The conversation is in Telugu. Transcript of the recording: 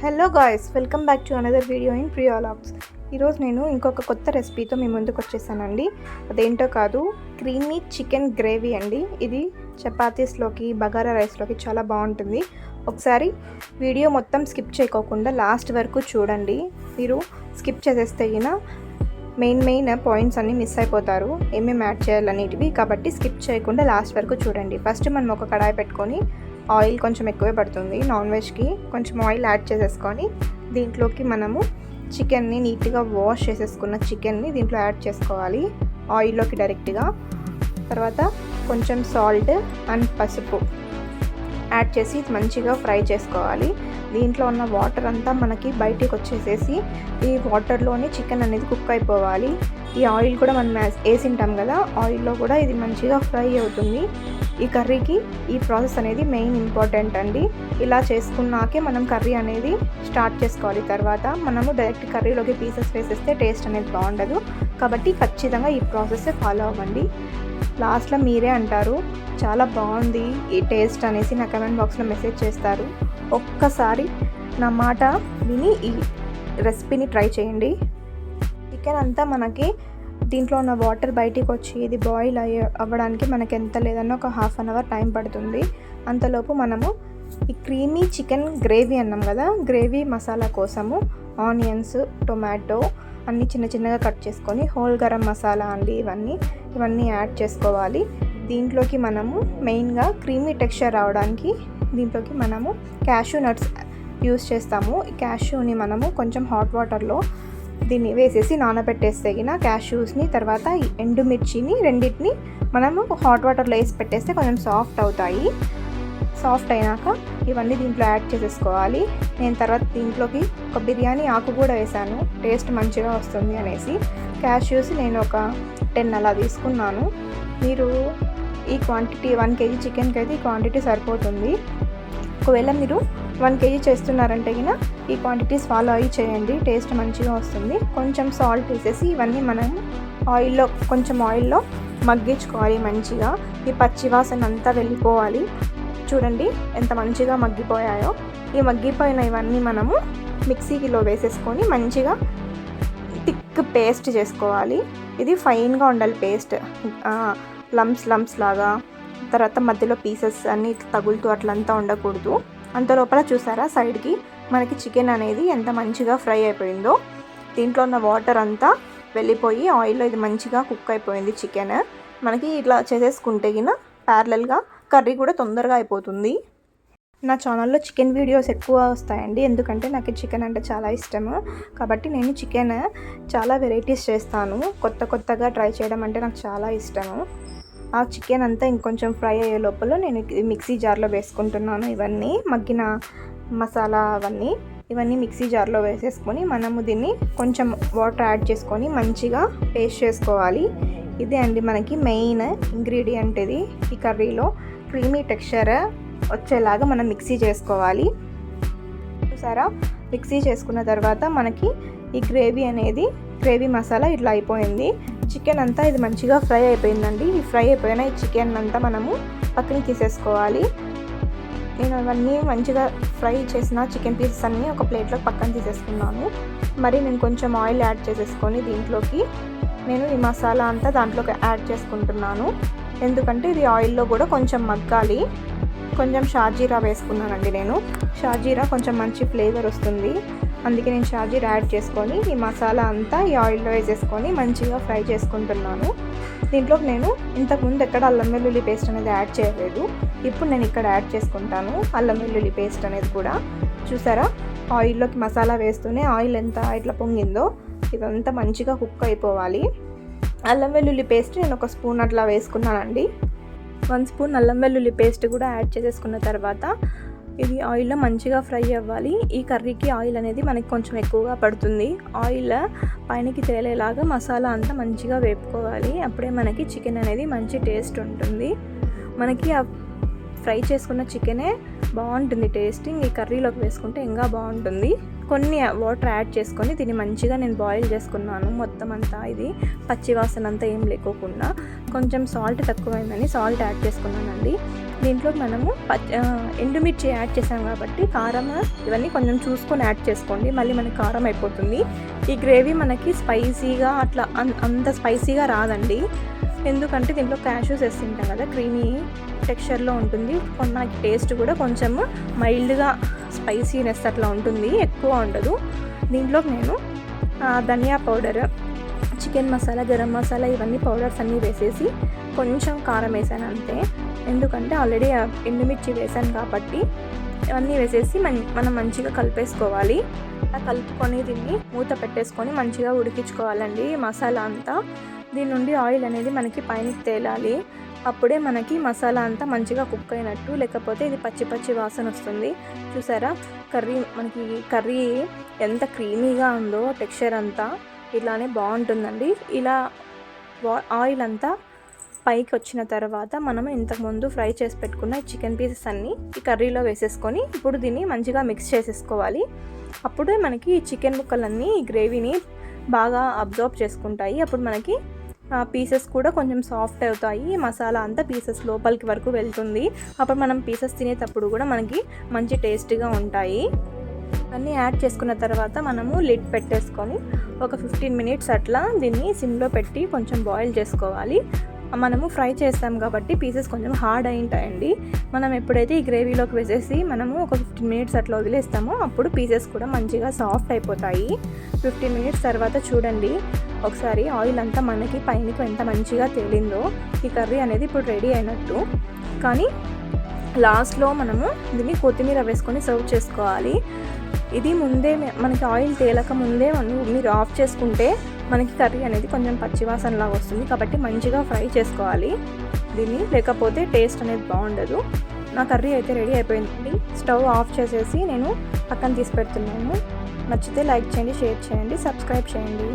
Hello guys, welcome back to another video in Priya vlogs. ఈరోజు నేను ఇంకొక కొత్త రెసిపీతో మీ ముందుకు వచ్చేసానండి. అదేంటో కాదు, క్రీమీ చికెన్ గ్రేవీ అండి. ఇది చపాతీస్లోకి, బగారా రైస్లోకి చాలా బాగుంటుంది. ఒకసారి వీడియో మొత్తం స్కిప్ చేయకోకుండా లాస్ట్ వరకు చూడండి. మీరు స్కిప్ చేసేస్తే మెయిన్ పాయింట్స్ అన్నీ మిస్ అయిపోతారు, ఏమేమి యాడ్ చేయాలనేటివి. కాబట్టి స్కిప్ చేయకుండా లాస్ట్ వరకు చూడండి. ఫస్ట్ మనం ఒక కడాయి పెట్టుకొని, ఆయిల్ కొంచెం ఎక్కువే పడుతుంది. నాన్ వెజ్కి కొంచెం ఆయిల్ యాడ్ చేసేసుకొని దీంట్లోకి మనము చికెన్ని నీట్గా వాష్ చేసేసుకున్న చికెన్ని దీంట్లో యాడ్ చేసుకోవాలి ఆయిల్లోకి డైరెక్ట్గా. తర్వాత కొంచెం సాల్ట్ అండ్ పసుపు యాడ్ చేసి మంచిగా ఫ్రై చేసుకోవాలి. దీంట్లో ఉన్న వాటర్ అంతా మనకి బయటికి వచ్చేసేసి ఈ వాటర్లోనే చికెన్ అనేది కుక్ అయిపోవాలి. ఈ ఆయిల్ కూడా మనం వేసింటాం కదా, ఆయిల్లో కూడా ఇది మంచిగా ఫ్రై అవుతుంది. ఈ కర్రీకి ఈ ప్రాసెస్ అనేది మెయిన్ ఇంపార్టెంట్ అండి. ఇలా చేసుకున్నాకే మనం కర్రీ అనేది స్టార్ట్ చేసుకోవాలి. తర్వాత మనము డైరెక్ట్ కర్రీలోకి పీసెస్ వేసేస్తే టేస్ట్ అనేది బాగుండదు. కాబట్టి ఖచ్చితంగా ఈ ప్రాసెస్ ఫాలో అవ్వండి. లాస్ట్లో మీరే అంటారు చాలా బాగుంది ఈ టేస్ట్ అనేసి నా కమెంట్ బాక్స్లో మెసేజ్ చేస్తారు. ఒక్కసారి నా మాట విని ఈ రెసిపీని ట్రై చేయండి. చికెన్ అంతా మనకి దీంట్లో ఉన్న వాటర్ బయటికి వచ్చి ఇది బాయిల్ అవ్వడానికి మనకి ఎంత లేదన్నా ఒక హాఫ్ అన్ అవర్ టైం పడుతుంది. అంతలోపు మనము ఈ క్రీమీ చికెన్ గ్రేవీ అన్నాం కదా, గ్రేవీ మసాలా కోసము ఆనియన్స్, టొమాటో అన్నీ చిన్నగా కట్ చేసుకొని, హోల్ గరం మసాలా అండి ఇవన్నీ యాడ్ చేసుకోవాలి. దీంట్లోకి మనము మెయిన్గా క్రీమీ టెక్స్చర్ రావడానికి దీంట్లోకి మనము క్యాష్యూ నట్స్ యూస్ చేస్తాము. ఈ క్యాష్యూని మనము కొంచెం హాట్ వాటర్లో దీన్ని వేసేసి నానబెట్టేస్తే క్యాష్యూస్ని, తర్వాత ఈ ఎండుమిర్చిని రెండింటిని మనము హాట్ వాటర్లో వేసి పెట్టేస్తే కొంచెం సాఫ్ట్ అవుతాయి. సాఫ్ట్ అయినాక ఇవన్నీ దీంట్లో యాడ్ చేసేసుకోవాలి. నేను తర్వాత దీంట్లోకి ఒక బిర్యానీ ఆకు కూడా వేసాను, టేస్ట్ మంచిగా వస్తుంది అనేసి. క్యాష్యూస్ నేను ఒక 10 అలా తీసుకున్నాను. మీరు ఈ క్వాంటిటీ 1 kg చికెన్కి అయితే ఈ క్వాంటిటీ సరిపోతుంది. ఒకవేళ మీరు 1 kg చేస్తున్నారంటే ఈ క్వాంటిటీస్ ఫాలో అయ్యి చేయండి, టేస్ట్ మంచిగా వస్తుంది. కొంచెం సాల్ట్ వేసేసి ఇవన్నీ మనం కొంచెం ఆయిల్లో మగ్గించుకోవాలి మంచిగా. ఈ పచ్చి వాసన అంతా వెళ్ళిపోవాలి. చూడండి ఎంత మంచిగా మగ్గిపోయాయో. ఈ మగ్గిపోయిన ఇవన్నీ మనము మిక్సీలో వేసేసుకొని మంచిగా థిక్ పేస్ట్ చేసుకోవాలి. ఇది ఫైన్గా ఉండాలి పేస్ట్, లమ్స్ లాగా. తర్వాత మధ్యలో పీసెస్ అన్నీ తగులుతూ అట్లంతా ఉండకూడదు. అంత లోపల చూసారా సైడ్కి మనకి చికెన్ అనేది ఎంత మంచిగా ఫ్రై అయిపోయిందో. దీంట్లో ఉన్న వాటర్ అంతా వెళ్ళిపోయి ఆయిల్లో ఇది మంచిగా కుక్ అయిపోయింది చికెన్. మనకి ఇట్లా చేసేసుకుంటే ప్యారలల్గా కర్రీ కూడా తొందరగా అయిపోతుంది. నా ఛానల్లో చికెన్ వీడియోస్ ఎక్కువ వస్తాయండి, ఎందుకంటే నాకు చికెన్ అంటే చాలా ఇష్టము. కాబట్టి నేను చికెన్ చాలా వెరైటీస్ చేస్తాను. కొత్తగా ట్రై చేయడం అంటే నాకు చాలా ఇష్టము. ఆ చికెన్ అంతా ఇంకొంచెం ఫ్రై అయ్యే లోపల నేను మిక్సీ జార్లో వేసుకుంటున్నాను. ఇవన్నీ మగ్గిన మసాలా ఇవన్నీ మిక్సీ జార్లో వేసేసుకొని మనము దీన్ని కొంచెం వాటర్ యాడ్ చేసుకొని మంచిగా పేస్ట్ చేసుకోవాలి. ఇదే అండి మనకి మెయిన్ ఇంగ్రీడియంట్ ఇది. ఈ కర్రీలో క్రీమీ టెక్స్చర్ వచ్చేలాగా మనం మిక్సీ చేసుకోవాలి. చూసారా, మిక్సీ చేసుకున్న తర్వాత మనకి ఈ గ్రేవీ మసాలా ఇట్లా అయిపోయింది. చికెన్ అంతా ఇది మంచిగా ఫ్రై అయిపోయిందండి. ఈ ఫ్రై అయిపోయిన ఈ చికెన్ అంతా మనము పక్కన తీసేసుకోవాలి. నేను అవన్నీ మంచిగా ఫ్రై చేసిన చికెన్ పీసెస్ అన్నీ ఒక ప్లేట్లో పక్కన తీసేసుకున్నాను. మరి నేను కొంచెం ఆయిల్ యాడ్ చేసేసుకొని దీంట్లోకి నేను ఈ మసాలా అంతా దాంట్లోకి యాడ్ చేసుకుంటున్నాను. ఎందుకంటే ఇది ఆయిల్లో కూడా కొంచెం మగ్గాలి. కొంచెం షాజీరా వేసుకున్నానండి నేను. షాజీరా కొంచెం మంచి ఫ్లేవర్ వస్తుంది, అందుకే నేను షాజీరా యాడ్ చేసుకొని ఈ మసాలా అంతా ఈ ఆయిల్లో వేసేసుకొని మంచిగా ఫ్రై చేసుకుంటున్నాను. దీంట్లోకి నేను ఇంతకుముందు ఎక్కడ అల్లం వెల్లుల్లి పేస్ట్ అనేది యాడ్ చేయలేదు. ఇప్పుడు నేను ఇక్కడ యాడ్ చేసుకుంటాను అల్లం వెల్లుల్లి పేస్ట్ అనేది కూడా. చూసారా, ఆయిల్లోకి మసాలా వేస్తూనే ఆయిల్ ఎంత ఇట్లా పొంగిందో ఇదంతా మంచిగా కుక్ అయిపోవాలి. అల్లం వెల్లుల్లి పేస్ట్ నేను 1 స్పూన్ అట్లా వేసుకున్నానండి. 1 స్పూన్ అల్లం వెల్లుల్లి పేస్ట్ కూడా యాడ్ చేసేసుకున్న తర్వాత ఇది ఆయిల్లో మంచిగా ఫ్రై అవ్వాలి. ఈ కర్రీకి ఆయిల్ అనేది మనకి కొంచెం ఎక్కువగా పడుతుంది. ఆయిల్ పైనకి తేలేలాగా మసాలా అంతా మంచిగా వేపుకోవాలి. అప్పుడే మనకి చికెన్ అనేది మంచి టేస్ట్ ఉంటుంది. మనకి ఆ ఫ్రై చేసుకున్న చికెనే బాగుంటుంది టేస్టింగ్. ఈ కర్రీలోకి వేసుకుంటే ఇంకా బాగుంటుంది. కొన్ని వాటర్ యాడ్ చేసుకొని దీన్ని మంచిగా నేను బాయిల్ చేసుకున్నాను. మొత్తం అంతా ఇది పచ్చి వాసన అంతా ఏం లేకోకుండా. కొంచెం సాల్ట్ తక్కువైందని సాల్ట్ యాడ్ చేసుకున్నానండి. దీంట్లో మనము ఎండుమిర్చి యాడ్ చేసాం కాబట్టి కారం ఇవన్నీ కొంచెం చూసుకొని యాడ్ చేసుకోండి, మళ్ళీ మనకి కారం అయిపోతుంది. ఈ గ్రేవీ మనకి స్పైసీగా అట్లా అంత స్పైసీగా రాదండి, ఎందుకంటే దీంట్లో క్యాష్యూస్ వేస్తుంటాం కదా, క్రీమీ టెక్స్చర్లో ఉంటుంది. మనకి టేస్ట్ కూడా కొంచెం మైల్డ్గా స్పైసీనెస్ అట్లా ఉంటుంది, ఎక్కువ ఉండదు. దీంట్లోకి నేను ధనియా పౌడర్, చికెన్ మసాలా, గరం మసాలా ఇవన్నీ పౌడర్స్ అన్నీ వేసేసి కొంచెం కారం వేసాను అంతే. ఎందుకంటే ఆల్రెడీ ఎండుమిర్చి వేసాను కాబట్టి ఇవన్నీ వేసేసి మనం మంచిగా కలిపేసుకోవాలి. అలా కలుపుకొని దీన్ని మూత పెట్టేసుకొని మంచిగా ఉడికించుకోవాలండి మసాలా అంతా. దీని నుండి ఆయిల్ అనేది మనకి పైనకి తేలాలి, అప్పుడే మనకి మసాలా అంతా మంచిగా కుక్ అయినట్టు, లేకపోతే ఇది పచ్చి పచ్చి వాసన వస్తుంది. చూసారా మనకి కర్రీ ఎంత క్రీమీగా ఉందో, టెక్స్చర్ అంతా ఇలానే బాగుంటుందండి. ఇలా ఆయిల్ అంతా పైకి వచ్చిన తర్వాత మనము ఇంతకుముందు ఫ్రై చేసి పెట్టుకున్న చికెన్ పీసెస్ అన్నీ ఈ కర్రీలో వేసేసుకొని ఇప్పుడు దీన్ని మంచిగా మిక్స్ చేసేసుకోవాలి. అప్పుడే మనకి ఈ చికెన్ ముక్కలన్నీ ఈ గ్రేవీని బాగా అబ్జర్వ్ చేసుకుంటాయి. అప్పుడు మనకి పీసెస్ కూడా కొంచెం సాఫ్ట్ అవుతాయి, మసాలా అంతా పీసెస్ లోపలికి వరకు వెళ్తుంది. అప్పుడు మనం పీసెస్ తినేటప్పుడు కూడా మనకి మంచి టేస్ట్గా ఉంటాయి. అన్నీ యాడ్ చేసుకున్న తర్వాత మనము లిడ్ పెట్టేసుకొని ఒక 15 మినిట్స్ అట్లా దీన్ని సిమ్లో పెట్టి కొంచెం బాయిల్ చేసుకోవాలి. మనము ఫ్రై చేస్తాం కాబట్టి పీసెస్ కొంచెం హార్డ్ అయి ఉంటాయండి. మనం ఎప్పుడైతే ఈ గ్రేవీలోకి వేసేసి మనము ఒక 15 మినిట్స్ అట్లా వదిలేస్తామో అప్పుడు పీసెస్ కూడా మంచిగా సాఫ్ట్ అయిపోతాయి. 15 మినిట్స్ తర్వాత చూడండి ఒకసారి ఆయిల్ అంతా మనకి పైనకి ఎంత మంచిగా తేలిందో. ఈ కర్రీ అనేది ఇప్పుడు రెడీ అయినట్టు. కానీ లాస్ట్లో మనము దీన్ని కొత్తిమీర వేసుకొని సర్వ్ చేసుకోవాలి. ఇది ముందే మనకి ఆయిల్ తేలక ముందే మీరు ఆఫ్ చేసుకుంటే మనకి కర్రీ అనేది కొంచెం పచ్చివాసనలాగా వస్తుంది. కాబట్టి మంచిగా ఫ్రై చేసుకోవాలి దీన్ని, లేకపోతే టేస్ట్ అనేది బాగుండదు. నా కర్రీ అయితే రెడీ అయిపోయింది. స్టవ్ ఆఫ్ చేసేసి నేను పక్కన తీసి పెడుతున్నాను. నచ్చితే లైక్ చేయండి, షేర్ చేయండి, సబ్స్క్రైబ్ చేయండి.